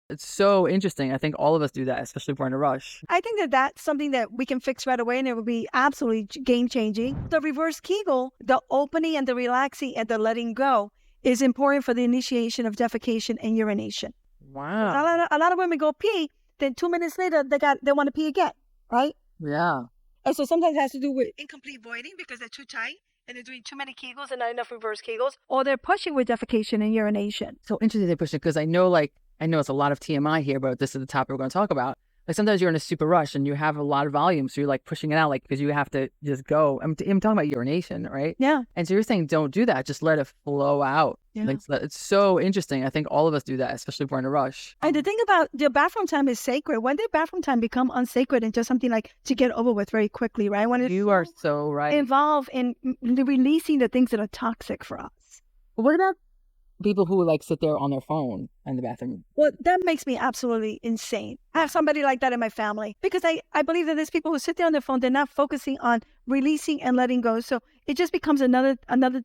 It's so interesting. I think all of us do that, especially if we're in a rush. I think that that's something that we can fix right away and it would be absolutely game-changing. The reverse Kegel, the opening and the relaxing and the letting go is important for the initiation of defecation and urination. Wow. A lot of women go pee, then 2 minutes later, they want to pee again, right? Yeah. And so sometimes it has to do with incomplete voiding because they're too tight and they're doing too many Kegels and not enough reverse Kegels, or they're pushing with defecation and urination. So interesting they push it because I know it's a lot of TMI here, but this is the topic we're going to talk about. Like sometimes you're in a super rush and you have a lot of volume, so you're like pushing it out, like because you have to just go. I'm talking about urination, right? Yeah. And so you're saying don't do that, just let it flow out. Yeah. Like, it's so interesting. I think all of us do that, especially if we're in a rush. And the thing about the bathroom time is sacred. When did bathroom time become unsacred and just something like to get over with very quickly, right? When You are so right. Involved in releasing the things that are toxic for us. But what about people who like sit there on their phone in the bathroom? Well, that makes me absolutely insane. I have somebody like that in my family because I believe that there's people who sit there on their phone, they're not focusing on releasing and letting go. So it just becomes another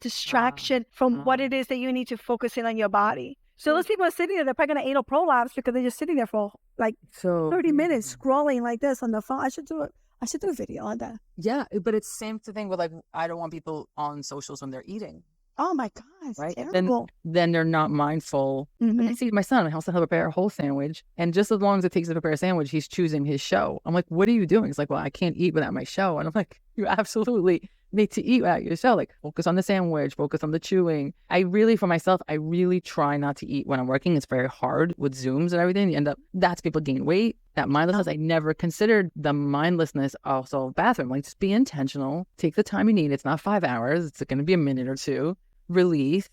distraction from what it is that you need to focus in on your body. So those people are sitting there, they're probably going to anal prolapse because they're just sitting there for like 30 minutes scrolling like this on the phone. I should do a video on that. Yeah, but it's same thing with like, I don't want people on socials when they're eating. Oh my God, right? terrible. Then they're not mindful. Mm-hmm. I see my son, he'll prepare a whole sandwich. And just as long as it takes to prepare a sandwich, he's choosing his show. I'm like, what are you doing? He's like, well, I can't eat without my show. And I'm like, you absolutely need to eat without your show. Like, focus on the sandwich, focus on the chewing. For myself, I really try not to eat when I'm working. It's very hard with Zooms and everything. You end up, that's people gain weight. That mindlessness, I never considered the mindlessness also bathroom. Like, just be intentional. Take the time you need. It's not 5 hours. It's going to be a minute or two. Release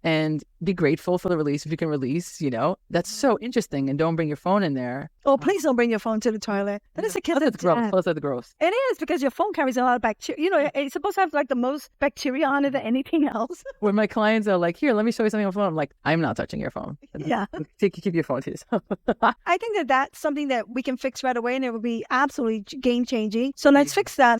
and be grateful for the release if you can release, that's so interesting. And don't bring your phone in there. Oh, please don't bring your phone to the toilet. That is a killer. That's gross. It is because your phone carries a lot of bacteria. It's supposed to have like the most bacteria on it than anything else. When my clients are like, here, let me show you something on the phone. I'm like, I'm not touching your phone. Yeah. Keep your phone to yourself. I think that that's something that we can fix right away and it would be absolutely game changing. So let's fix that.